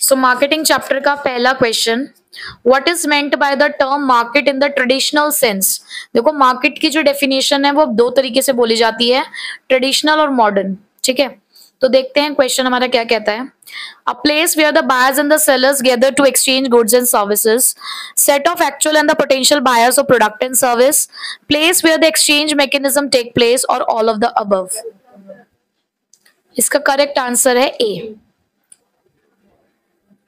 So marketing chapter का पहला question, what is meant by the term market in the traditional sense. देखो market की जो definition है वो दो तरीके से बोली जाती है, ट्रेडिशनल और मॉडर्न। ठीक है, तो देखते हैं क्वेश्चन हमारा क्या कहता है। A place where the buyers and the sellers gather to exchange goods and services, set of actual and the potential buyers of product and service, place where the exchange mechanism take place, और all of the above. इसका correct answer है A.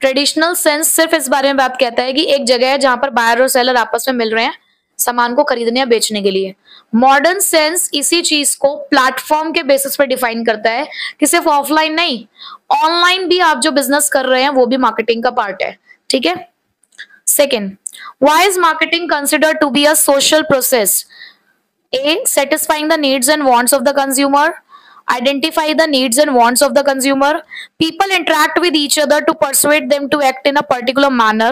Traditional sense सिर्फ इस बारे में बात कहता है कि एक जगह है जहां पर बायर और सेलर आपस में मिल रहे हैं सामान को खरीदने या बेचने के लिए। मॉडर्न सेंस इसी चीज को प्लेटफॉर्म के बेसिस पर डिफाइन करता है कि सिर्फ ऑफलाइन नहीं, ऑनलाइन भी आप जो बिजनेस कर रहे हैं वो भी मार्केटिंग का पार्ट है। ठीक है। Second, why is marketing considered to be a social process? A, satisfying the needs and wants of the consumer. Identify the needs and wants of the consumer. People interact with each other to persuade them to act in a particular manner.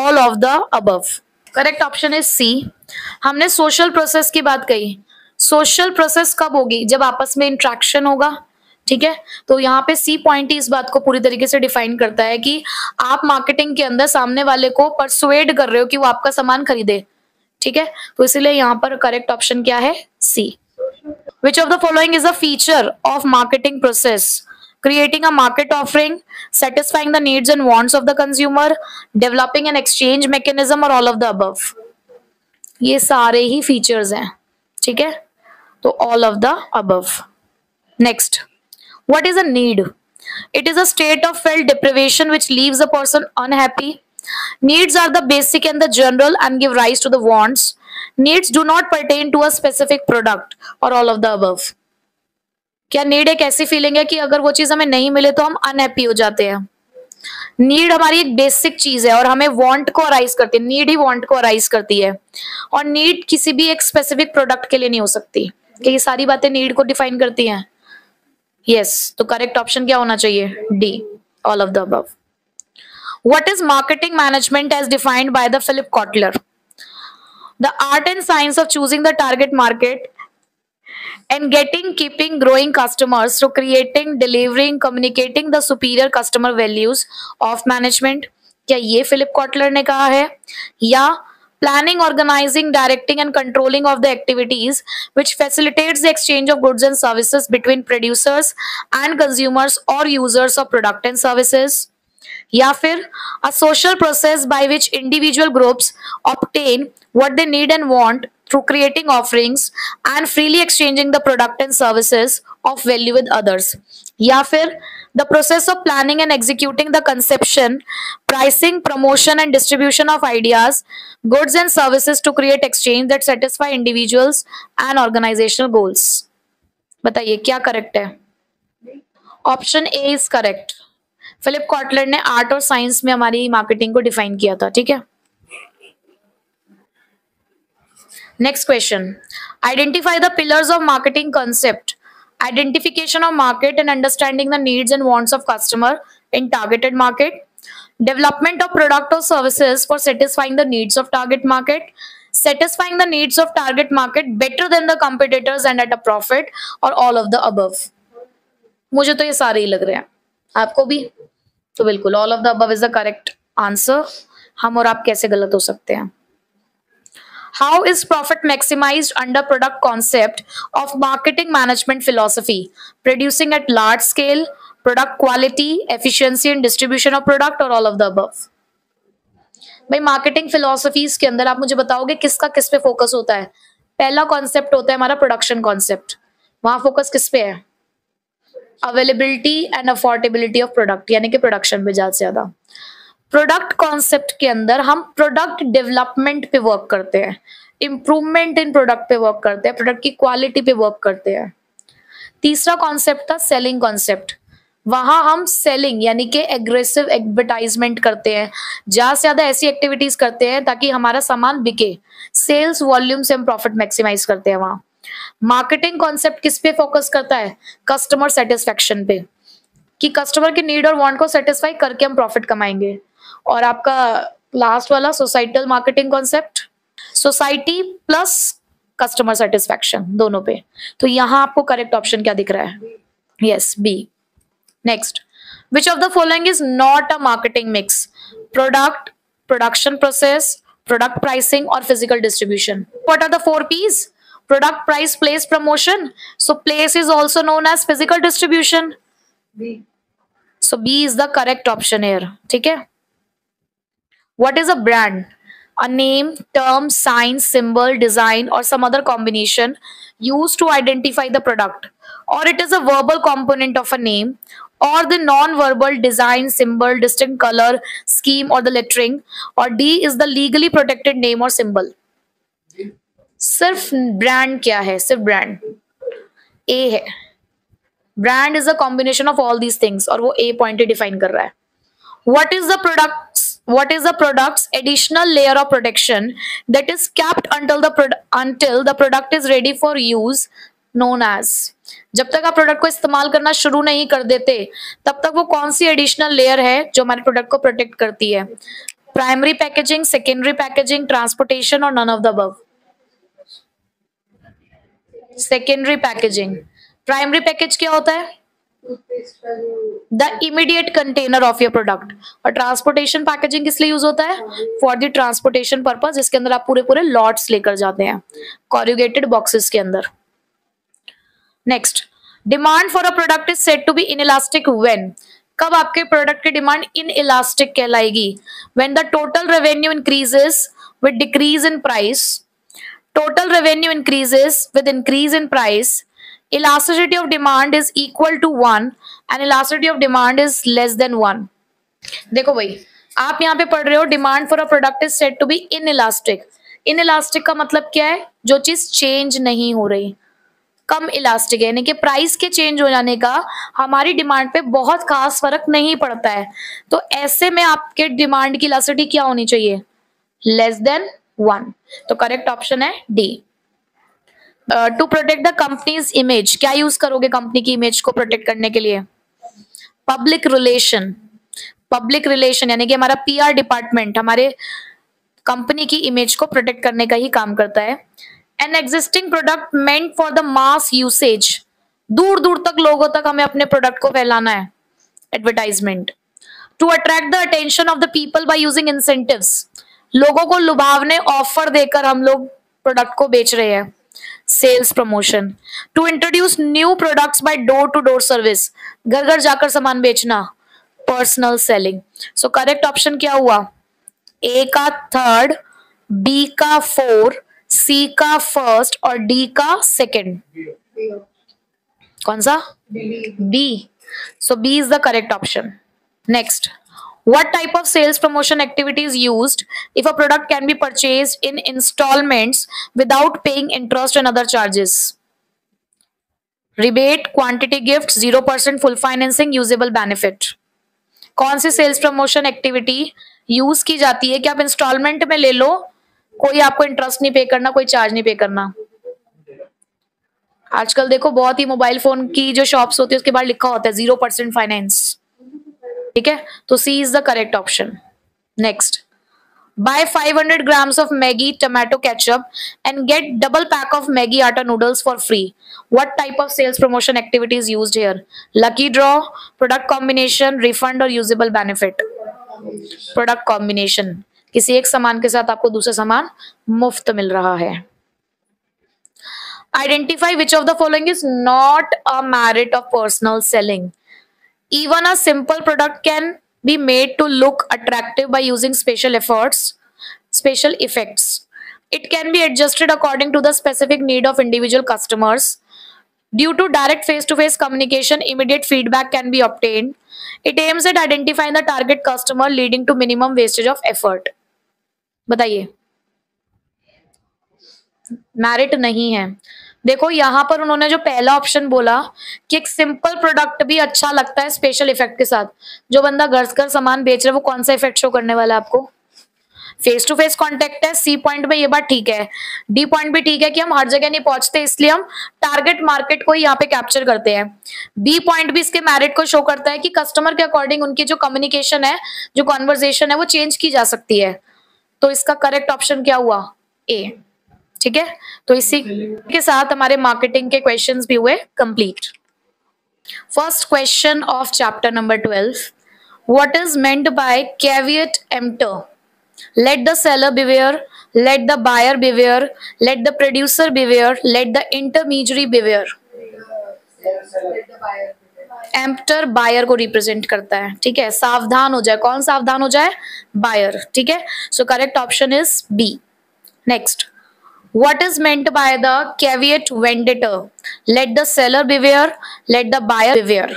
All of the above. Correct option is C. हमने social process की बात कही। Social process कब होगी? जब आपस में interaction होगा। ठीक है, तो यहाँ पे सी पॉइंट ही इस बात को पूरी तरीके से डिफाइन करता है कि आप मार्केटिंग के अंदर सामने वाले को परसुएड कर रहे हो कि वो आपका सामान खरीदे। ठीक है, तो इसीलिए यहाँ पर करेक्ट ऑप्शन क्या है? सी। Which of the following is a feature of marketing process? Creating a market offering, satisfying the needs and wants of the consumer, developing an exchange mechanism, or all of the above. ये सारे ही features हैं। ठीक है, तो all of the above. Next, what is a need? It is a state of felt deprivation which leaves a person unhappy. Needs are the basic and the general and give rise to the wants. Needs do not pertain to a specific product, or all of the above. क्या need एक ऐसी feeling है कि अगर वो चीज हमें नहीं मिले तो हम अनहैप्पी हो जाते हैं? नीड हमारी एक बेसिक चीज है और हमें वांट को अराइज करती है, नीड ही वांट को अराइज करती है। और नीड किसी भी एक स्पेसिफिक प्रोडक्ट के लिए नहीं हो सकती। क्या ये सारी बातें नीड को डिफाइन करती हैं? यस, तो करेक्ट ऑप्शन क्या होना चाहिए? D, all of the above. What is marketing management as defined by the Philip Kotler? The art and science of choosing the target market and keeping, growing customers through creating, delivering, communicating the superior customer values of management. क्या ये Philip Kotler ने कहा है? या planning, organizing, directing and controlling of the activities which facilitates the exchange of goods and services between producers and consumers or users of product and services? या फिर a social process by which individual groups obtain what they need and want through creating offerings and freely exchanging the product and services of value with others. या फिर the process of planning and executing the conception, pricing, promotion and distribution of ideas, goods and services to create exchange that satisfy individuals and organizational goals. बताइए क्या correct है? Option A is correct. Philip Kotler ने art और science में हमारी marketing को define किया था। ठीक है, next question, identify the pillars of marketing concept. Identification of market and understanding the needs and wants of customer in targeted market, development of product और services for satisfying the needs of target market, satisfying the needs of target market better than the competitors and at a profit, or all of the above. मुझे तो ये सारे ही लग रहे हैं, आपको भी? तो बिल्कुल all of the above is the correct answer. हम और आप कैसे गलत हो सकते हैं? How is profit maximised under product concept of marketing management philosophy, producing at large scale, product quality, efficiency and distribution of product, और ऑल ऑफ द अबव? भाई मार्केटिंग फिलोसफीज के अंदर आप मुझे बताओगे किसका किस पे फोकस होता है? पहला कॉन्सेप्ट होता है हमारा प्रोडक्शन कॉन्सेप्ट, वहां फोकस किस पे है? Availability and affordability of product, यानी कि प्रोडक्शन पे ज्यादा से ज्यादा। प्रोडक्ट कॉन्सेप्ट के अंदर हम प्रोडक्ट डेवलपमेंट पे वर्क करते हैं, इंप्रूवमेंट इन प्रोडक्ट पे वर्क करते हैं, प्रोडक्ट की क्वालिटी पे वर्क करते हैं। तीसरा कॉन्सेप्ट था सेलिंग कॉन्सेप्ट, वहां हम सेलिंग यानी कि एग्रेसिव एडवर्टाइजमेंट करते हैं, ज्यादा से ज्यादा ऐसी एक्टिविटीज करते हैं ताकि हमारा सामान बिके, सेल्स वॉल्यूम से हम प्रॉफिट मैक्सिमाइज करते हैं। वहां मार्केटिंग कॉन्सेप्ट किस पे फोकस करता है? कस्टमर सेटिस्फेक्शन पे, कि कस्टमर की नीड और वांट को सेटिस्फाई करके हम प्रॉफिट कमाएंगे। और आपका लास्ट वाला societal marketing concept, society plus customer satisfaction दोनों पे। तो यहां आपको करेक्ट ऑप्शन क्या दिख रहा है? Yes, B. Next, Which of the following is not a marketing mix? Product, production process, product pricing, or physical distribution. What are the 4 P's? Product, price, place, promotion. So place is also known as physical distribution. B. So B is the correct option here. ठीक है? What is a brand? A name, term, sign, symbol, design, or some other combination used to identify the product. Or it is a verbal component of a name, or the non-verbal design, symbol, distinct color, scheme, or the lettering. Or D is the legally protected name or symbol. सिर्फ brand क्या है? सिर्फ brand ए है. Brand is a combination of all these things और वो ए point define कर रहा है. What is the product's additional layer of protection that is kept until the product is ready for use, known as? जब तक आप product को इस्तेमाल करना शुरू नहीं कर देते तब तक वो कौन सी एडिशनल लेयर है जो हमारे प्रोडक्ट को प्रोटेक्ट करती है? Primary packaging, secondary packaging, transportation और none of the above? Secondary packaging. Primary package क्या होता है? The immediate container of your product. और ट्रांसपोर्टेशन पैकेजिंग किस लिए यूज होता है? फॉर द ट्रांसपोर्टेशन पर्पज, जिसके अंदर आप पूरे पूरे लॉट्स लेकर जाते हैं कॉर्रुगेटेड बॉक्सेस के अंदर. Next, demand for a product is said to be inelastic when. कब आपके प्रोडक्ट की डिमांड इनइलास्टिक कहलाएगी? When the total revenue increases with decrease in price. Total revenue increases with increase in price. Elasticity of demand is equal to 1 and elasticity of demand is less than 1. देखो भाई, आप यहाँ पे पढ़ रहे हो demand for a product is said to be inelastic. Inelastic का मतलब क्या है? जो चीज चेंज नहीं हो रही, कम इलास्टिक है, यानी कि प्राइस के चेंज हो जाने का हमारी डिमांड पे बहुत खास फर्क नहीं पड़ता है. तो ऐसे में आपके डिमांड की इलास्टिसिटी क्या होनी चाहिए? Less than 1. तो करेक्ट ऑप्शन है D. To protect the company's image, क्या यूज करोगे कंपनी की इमेज को प्रोटेक्ट करने के लिए? Public relation. पब्लिक रिलेशन यानी कि हमारा पीआर डिपार्टमेंट हमारे कंपनी की इमेज को प्रोटेक्ट करने का ही काम करता है. An existing product meant for the mass usage, दूर दूर तक लोगों तक हमें अपने प्रोडक्ट को फैलाना है. Advertisement. To attract the attention of the people by using incentives, लोगों को लुभावने ऑफर देकर हम लोग प्रोडक्ट को बेच रहे हैं. Sales promotion. To introduce new products by door to door service, घर घर जाकर सामान बेचना. Personal selling. So correct option क्या हुआ? ए का 3rd, बी का 4, सी का 1st और डी का 2nd. कौन सा? B. So B is the correct option. Next, what type of sales promotion activity is used if a product can be purchased in installments without paying interest and other charges? Rebate, quantity gifts, 0% full financing, usable benefit. कौन सी sales promotion activity use की जाती है कि आप instalment में ले लो, कोई आपको इंटरेस्ट नहीं पे करना, कोई चार्ज नहीं पे करना? आजकल देखो बहुत ही मोबाइल फोन की जो शॉप्स होती है उसके बाहर लिखा होता है 0% फाइनेंस. ठीक है, तो C is the correct option. Next, buy 500 grams of Maggi tomato ketchup and get double pack of Maggi atta noodles for free. What type of sales promotion activity is used here? Lucky draw, product combination, refund or usable benefit? Product combination. किसी एक सामान के साथ आपको दूसरा सामान मुफ्त मिल रहा है. Identify which of the following is not a merit of personal selling. Even a simple product can be made to look attractive by using special effects. It can be adjusted according to the specific need of individual customers. Due to direct face-to-face communication, immediate feedback can be obtained. It aims at identifying the target customer, leading to minimum wastage of effort. बताइए, merit नहीं है. देखो यहाँ पर उन्होंने जो पहला option बोला कि एक सिंपल प्रोडक्ट भी अच्छा लगता है स्पेशल इफेक्ट के साथ, जो बंदा घर कर सामान बेच रहा है वो कौन सा इफेक्ट शो करने वाला है आपको? फेस टू फेस कॉन्टेक्ट है. सी पॉइंट में ये बात ठीक है. डी पॉइंट भी ठीक है कि हम हर जगह नहीं पहुंचते, इसलिए हम टारगेट मार्केट को यहाँ पे कैप्चर करते हैं. बी पॉइंट भी इसके मेरिट को शो करता है कि कस्टमर के अकॉर्डिंग उनकी जो कम्युनिकेशन है, जो कॉन्वर्जेशन है वो चेंज की जा सकती है. तो इसका करेक्ट ऑप्शन क्या हुआ? ए. ठीक है, तो इसी के साथ हमारे मार्केटिंग के क्वेश्चंस भी हुए complete. First question of chapter number 12. What is meant by caveat emptor? Let the seller beware, let the buyer beware, let the producer beware, let the intermediary beware. Emptor buyer को represent करता है, ठीक है, सावधान हो जाए, कौन सावधान हो जाए, बायर, ठीक है, so correct option is B. Next, what is meant by the caveat venditor? Let the seller beware, let the buyer beware,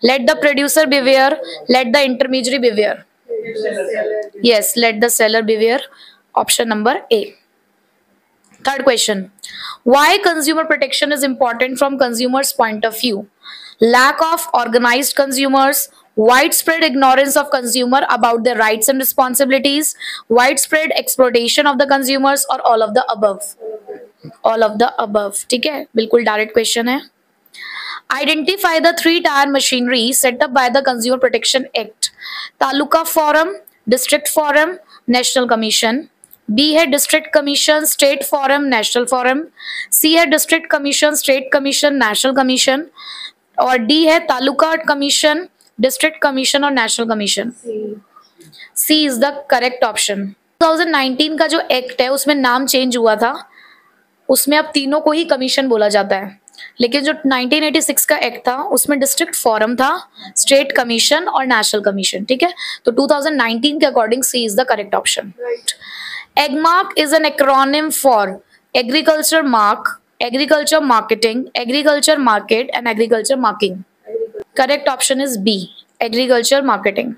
let the producer beware, let the intermediary beware. Yes, let the seller beware, option number A. Third question, why consumer protection is important from consumers point of view? Lack of organized consumers, widespread ignorance of consumer about their rights and responsibilities, widespread exploitation of the consumers, or all of the above. All of the above, ठीक है, बिल्कुल direct question है. Identify the three tier machinery set up by the Consumer Protection Act. Taluka Forum, District Forum, National Commission. B है District Commission, State Forum, National Forum. C है District Commission, State Commission, National Commission. और D है taluka commission, district commission और national commission. C is the correct option. 2019 का जो act है उसमें नाम चेंज हुआ था, उसमें अब तीनों को ही कमीशन बोला जाता है, लेकिन जो 1986 का एक्ट था उसमें डिस्ट्रिक्ट फोरम था, स्टेट कमीशन और नेशनल कमीशन, ठीक है, तो 2019 के according C is the correct option. Agmark is an acronym for agriculture mark, agriculture marketing, agriculture market and agriculture marking. Correct option is B, agriculture marketing.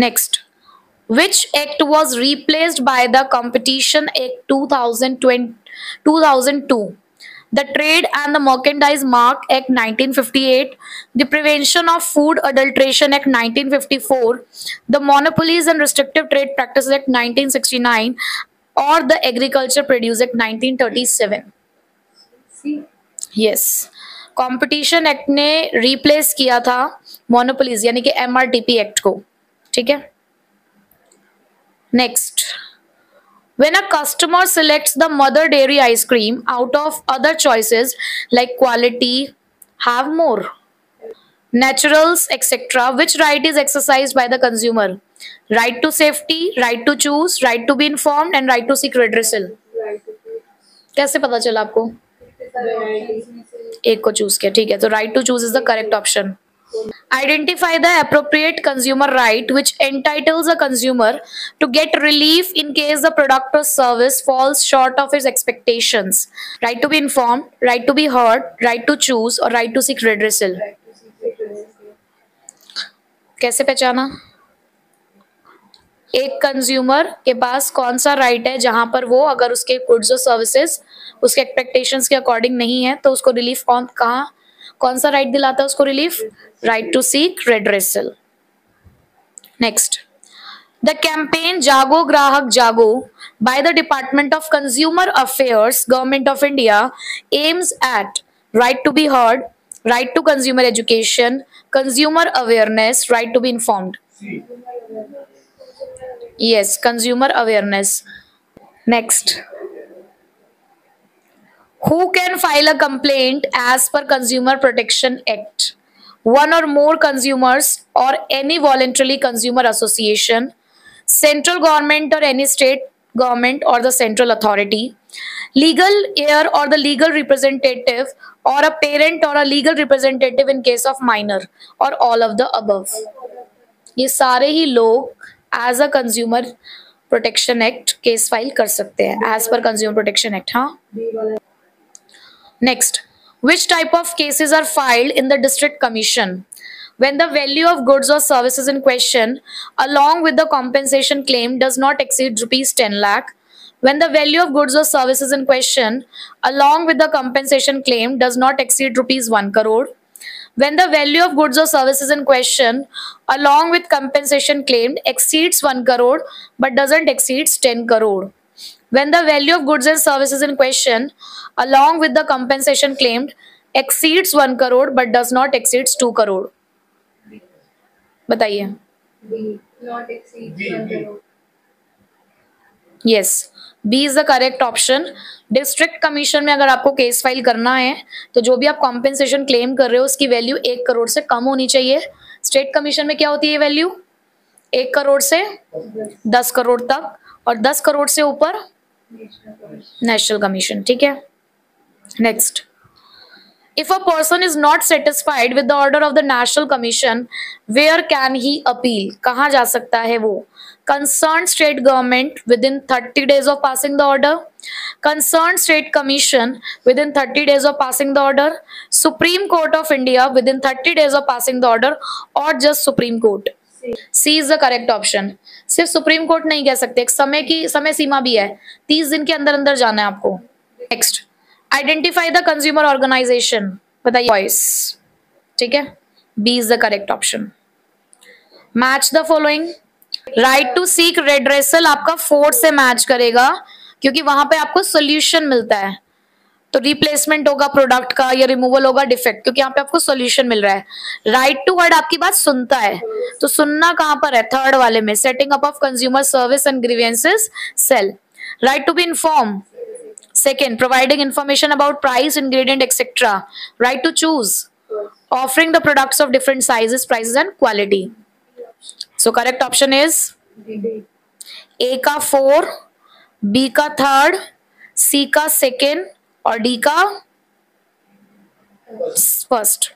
Next, which act was replaced by the Competition Act 2002? The Trade and the Merchandise Mark Act 1958, the Prevention of Food Adulteration Act 1954, the Monopolies and Restrictive Trade Practices Act 1969, और the agriculture produce act 1937. Yes, competition act ने replace किया था monopolies यानी कि MRTP act को, ठीक है. Next, when a customer selects the mother dairy ice cream out of other choices like quality, have more, naturals, etc., which right is exercised by the consumer? Right to safety, right to choose, right to be informed and right to seek redressal. कैसे पता चला आपको? एक को choose किया, ठीक है, तो right to choose is the correct option. Identify the appropriate consumer right which entitles a consumer to get relief in case the product or service falls short of his expectations. Right to be informed, right to be heard, right to choose और right to seek redressal. कैसे पहचाना? एक consumer के पास कौन सा right है जहां पर वो अगर उसके गुड्स और सर्विसेज उसके एक्सपेक्टेशंस के अकॉर्डिंग नहीं है तो उसको रिलीफ कौन सा राइट दिलाता है उसको relief? Right to seek redressal. Next, the campaign Jago Grahak Jago by the department of consumer affairs government of India aims at right to be heard, right to consumer education, consumer awareness, right to be informed. Yes, consumer awareness. Next, who can file a complaint as per Consumer Protection Act? One or more consumers or any voluntarily consumer association, central government or any state government or the central authority, legal heir or the legal representative or a parent or a legal representative in case of minor or all of the above. ये सारे ही लोग as a consumer protection act case file कर सकते हैं as per consumer protection act. हाँ. Next, which type of cases are filed in the district commission? When the value of goods or services in question along with the compensation claim does not exceed rupees 10 lakh, when the value of goods or services in question along with the compensation claim does not exceed rupees 1 crore, when the value of goods or services in question along with compensation claimed exceeds 1 crore but doesn't exceed 10 crore, when the value of goods and services in question along with the compensation claimed exceeds 1 crore but does not exceed 2 crore. बताइए. Yes, B is the correct option. District commission में अगर आपको case file करना है तो जो भी आप कॉम्पेंसेशन क्लेम कर रहे हो उसकी वैल्यू 1 करोड़ से कम होनी चाहिए। स्टेट कमीशन में क्या होती है वैल्यू? 1 करोड़ से 10 करोड़ तक, और 10 करोड़ से ऊपर नेशनल कमीशन। ठीक है, next. If a person is not satisfied with the order of the National Commission, where can he appeal? कहाँ जा सकता है वो? Concerned state government within 30 days of passing the order, concerned state commission within 30 days of passing the order, Supreme Court of India within 30 days of passing the order, or just Supreme Court? C is the correct option. सिर्फ supreme court नहीं कह सकते, एक समय सीमा भी है, 30 दिन के अंदर अंदर जाना है आपको। Next, identify the consumer organisation, बताइए वॉइस। ठीक है, B is the correct option. Match the following, right to seek redressal आपका 4 से मैच करेगा क्योंकि वहां पे आपको सोल्यूशन मिलता है, तो रिप्लेसमेंट होगा प्रोडक्ट का या रिमूवल होगा डिफेक्ट, क्योंकि यहाँ पे आपको सोल्यूशन मिल रहा है। राइट टू वर्ड आपकी बात सुनता है, तो सुनना कहां पर है? थर्ड वाले में, setting up of consumer service and grievances cell. Right to be inform, second, providing information about price, ingredient, etc. Right to choose, offering the products of different sizes, prices and quality. So correct option is A का 4, B का 3rd, C का 2nd और D का 1st.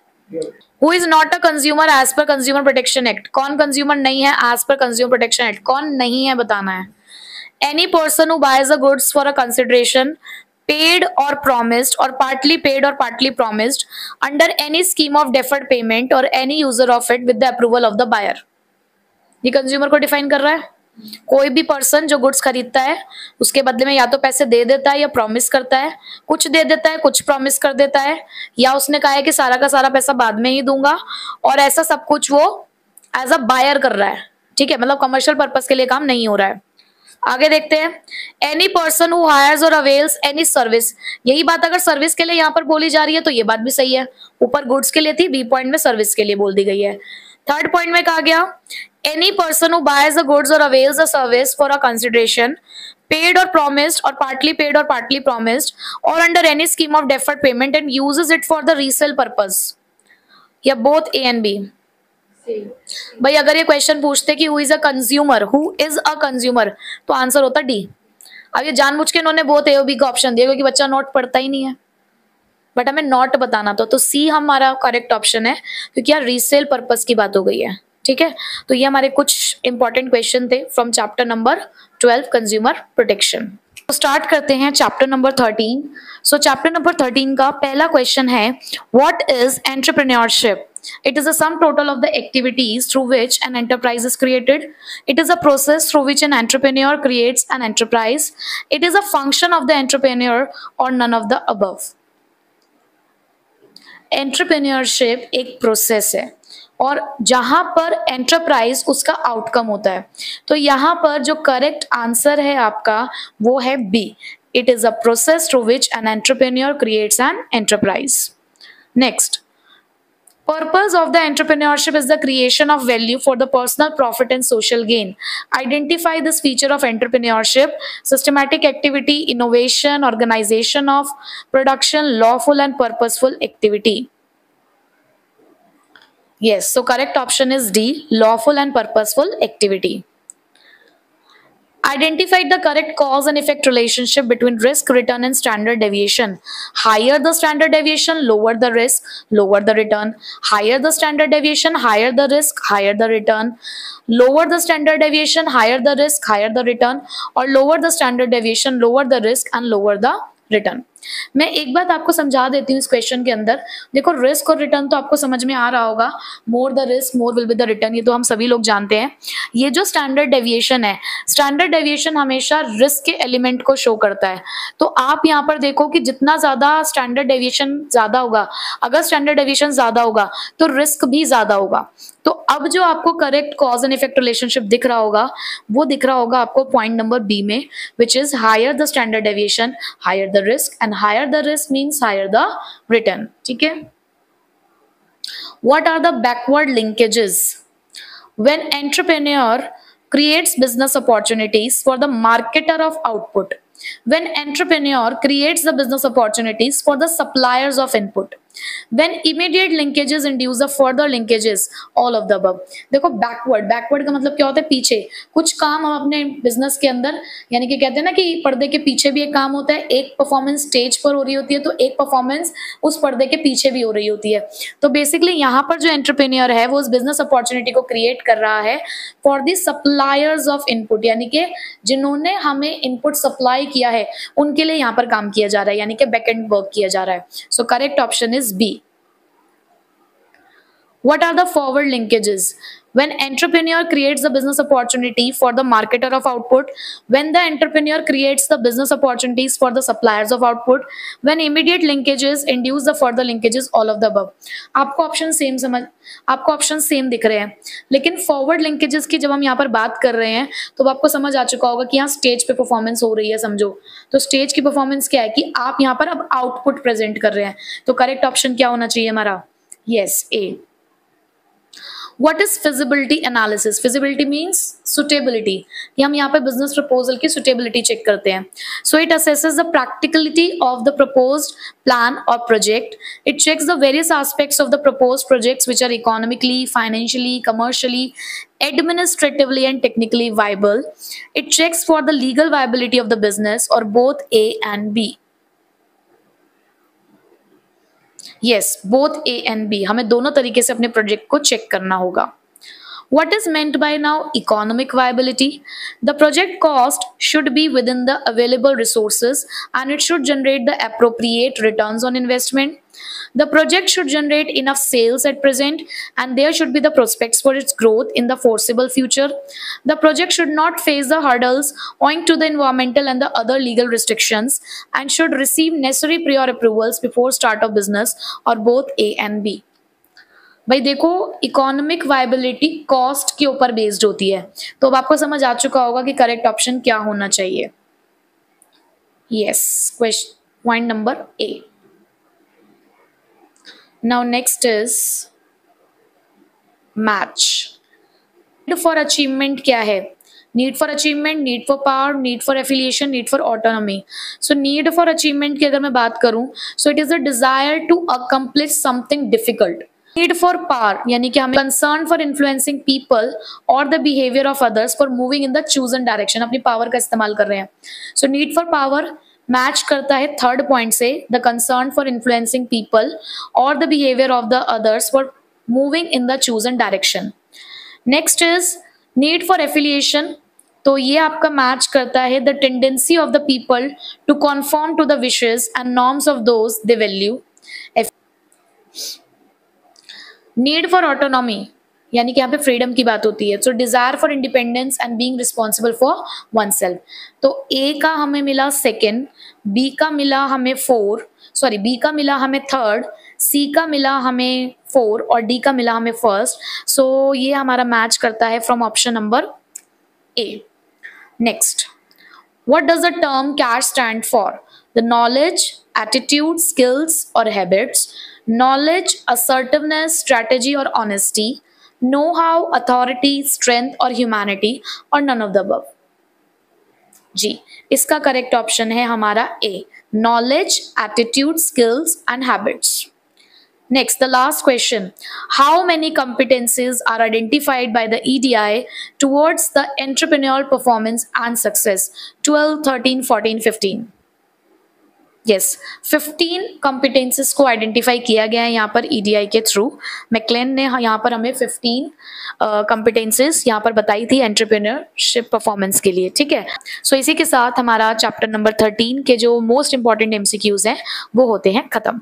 Who is not a consumer as per Consumer Protection Act? कौन consumer नहीं है as per Consumer Protection Act? कौन नहीं है बताना है। Any person who buys the goods for a consideration paid or promised or partly paid or partly promised under any scheme of deferred payment or any user of it with the approval of the buyer. ये consumer को define कर रहा है। कोई भी person जो goods खरीदता है उसके बदले में या तो पैसे दे देता है या प्रॉमिस करता है, कुछ दे देता है कुछ प्रॉमिस कर देता है, या उसने कहा है कि सारा का सारा पैसा बाद में ही दूंगा, और ऐसा सब कुछ वो एज अ बायर कर रहा है। ठीक है, मतलब कमर्शियल पर्पस के लिए काम नहीं हो रहा है। आगे देखते हैं, एनी पर्सन हु हायर्स और अवेल्स एनी सर्विस, यही बात अगर सर्विस के लिए यहाँ पर बोली जा रही है तो ये बात भी सही है, ऊपर गुड्स के लिए थी, बी पॉइंट में सर्विस के लिए बोल दी गई है। थर्ड पॉइंट में कहा गया, any person who buyers the goods और avails the service for a consideration paid or promised or partly paid or partly promised or under any scheme of deferred payment and uses it for the resale purpose, या both A and B। भाई अगर ये question पूछते कि who is a consumer, who is a consumer, तो answer होता D. अब ये जानबूझ के इन्होंने बहुत ए और बी का ऑप्शन दिया क्योंकि बच्चा नोट पढ़ता ही नहीं है, बट हमें नोट बताना तो सी हमारा करेक्ट ऑप्शन है क्योंकि यार रीसेल पर्पस की बात हो गई है। ठीक है, तो ये हमारे कुछ इंपॉर्टेंट क्वेश्चन थे from chapter number 12 consumer protection. तो स्टार्ट करते हैं चैप्टर नंबर 13। सो चैप्टर नंबर 13 का पहला क्वेश्चन है, what is entrepreneurship? It is a sum total of the activities through which an enterprise is created. It is a process through which an entrepreneur creates an enterprise. It is a function of the entrepreneur or none of the above. Entrepreneurship एक process है और जहां पर enterprise उसका outcome होता है, तो यहां पर जो करेक्ट आंसर है आपका वो है B. It is a process through which an entrepreneur creates an enterprise. Next, purpose of the entrepreneurship is the creation of value for the personal profit and social gain. Identify this feature of entrepreneurship: systematic activity, innovation, organization of production, lawful and purposeful activity. Yes, so correct option is D, lawful and purposeful activity. Identified the correct cause and effect relationship between risk, return and standard deviation. Higher the standard deviation, lower the risk, lower the return. Higher the standard deviation, higher the risk, higher the return. Lower the standard deviation, higher the risk, higher the return. Or lower the standard deviation, lower the risk and lower the return. मैं एक बात आपको समझा देती हूँ इस question के अंदर। देखो, रिस्क और रिटर्न तो आपको समझ में आ रहा होगा, more the risk more will be the return, ये तो हम सभी लोग जानते हैं। ये जो स्टैंडर्ड डेविएशन है, स्टैंडर्ड डेविएशन हमेशा रिस्क के एलिमेंट को शो करता है। तो आप यहाँ पर देखो कि जितना ज्यादा स्टैंडर्ड डेविएशन ज्यादा होगा, अगर स्टैंडर्ड डेविएशन ज्यादा होगा तो रिस्क भी ज्यादा होगा। तो अब जो आपको correct cause and effect relationship दिख रहा होगा वो दिख रहा होगा आपको पॉइंट नंबर बी में, which is higher the standard deviation higher the risk and higher the risk means higher the return. ठीक है, what are the backward linkages? When entrepreneur creates business opportunities for the marketer of output. When entrepreneur creates the business opportunities for the suppliers of input. When immediate linkages induce the further linkages, all of the above. देखो backward का मतलब क्या होता है, पीछे कुछ काम हम अपने बिजनेस के अंदर, यानी कि कहते हैं ना कि पर्दे के पीछे भी एक काम होता है, एक परफॉर्मेंस स्टेज पर हो रही होती है तो एक परफॉर्मेंस उस पर्दे के पीछे भी हो रही होती है। तो बेसिकली यहाँ पर जो एंटरप्रेन्योर है वो उस बिजनेस अपॉर्चुनिटी को क्रिएट कर रहा है for the suppliers of input, यानी कि जिन्होंने हमें इनपुट सप्लाई किया है उनके लिए यहाँ पर काम किया जा रहा है, यानी कि बैकएंड वर्क किया जा रहा है। So correct option is B. What are the forward linkages? When entrepreneur creates the business opportunity for the marketer of output, when the entrepreneur creates the business opportunities for the suppliers of output, when immediate linkages induce the further linkages, all of the above. आपको option same दिख रहे हैं, लेकिन forward linkages की जब हम यहाँ पर बात कर रहे हैं तो आपको समझ आ चुका होगा कि यहाँ स्टेज पे परफॉर्मेंस हो रही है, समझो। तो स्टेज की परफॉर्मेंस क्या है कि आप यहाँ पर अब आउटपुट प्रेजेंट कर रहे हैं। तो करेक्ट ऑप्शन क्या होना चाहिए हमारा? Yes, A. What is feasibility analysis? Feasibility means suitability. कि हम यहाँ पे business proposal की suitability check करते हैं. So it assesses the practicality of the proposed plan or project. It checks the various aspects of the proposed projects which are economically, financially, commercially, administratively and technically viable. It checks for the legal viability of the business or both A and B. Yes, both A and B. हमें दोनों तरीके से अपने project को check करना होगा। What is meant by now economic viability? The project cost should be within the available resources and it should generate the appropriate returns on investment. The project should generate enough sales at present and there should be the prospects for its growth in the foreseeable future. The project should not face the hurdles owing to the environmental and the other legal restrictions and should receive necessary prior approvals before start of business or both A and B. भाई देखो, economic viability cost के ऊपर based होती है, तो अब आपको समझ आ चुका होगा कि करेक्ट ऑप्शन क्या होना चाहिए। Yes, question point number A. Now next is match. Need for achievement क्या है? Need for achievement, need for power, need for affiliation, need for autonomy. So need for achievement की अगर मैं बात करूं, so it is the desire to accomplish something difficult. Need for power यानी कि हमें कंसर्न फॉर इन्फ्लुएंसिंग पीपल और the behaviour of others for moving in the chosen direction, अपनी पावर का इस्तेमाल कर रहे हैं। So need for power match करता है थर्ड पॉइंट से, the concern for influencing people और the behaviour of the others for moving in the chosen direction. Next is need for affiliation, तो ये आपका मैच करता है the tendency of the people to conform to the wishes and norms of those they value. Need for autonomy यानी कि यहाँ पे freedom की बात होती है, सो desire for independence and being responsible for one self. तो ए का हमें मिला सेकेंड, बी का मिला हमें बी का मिला हमें थर्ड, सी का मिला हमें 4 और डी का मिला हमें फर्स्ट। सो ये हमारा मैच करता है from option number A. Next, what does the term cash stand for? The knowledge, attitude, skills or habits, knowledge, assertiveness, strategy or honesty, know-how, authority, strength or humanity or none of the above. जी, इसका correct option है हमारा ए, knowledge, attitude, skills and habits. Next, the last question. How many competencies are identified by the EDI towards the entrepreneurial performance and success? 12, 13, 14, 15. Yes, 15 competencies को identify किया गया है यहाँ पर EDI के थ्रू। मैकलेन ने यहाँ पर हमें 15 competencies यहाँ पर बताई थी entrepreneurship performance के लिए, ठीक है। सो इसी के साथ हमारा चैप्टर नंबर 13 के जो मोस्ट इंपॉर्टेंट MCQs हैं वो होते हैं खत्म।